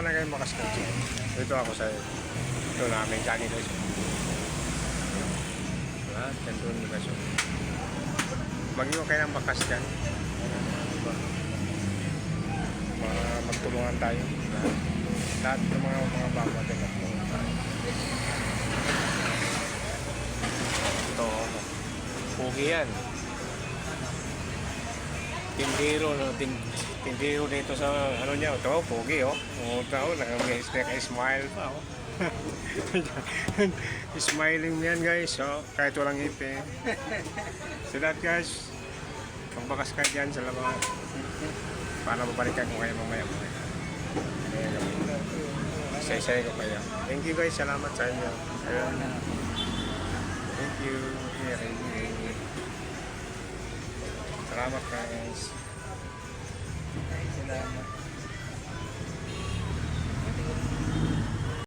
na kayo makaskotse. Dito ako sa ito namin kanina. Diba? Kandoon mo kaso. Mag-iwan kayo ng bakas dyan. Diba? Magtulungan tayo. Diba? Lahat ng mga bama din magtulungan tayo. Ito, pugi yan. Tindero, no? Tindero dito sa ano niya. Ito, pugi, oh. Ito, naka-smile pa, oh. Smiling yan, guys. So, kahit walang ngipin. So that, guys, magbakas ka dyan sa labas. Para mabalikan ko kayo mamaya. Say ko kayo. Thank you, guys. Salamat sa inyo. Ayun. Thank you. Salamat, guys. Salamat.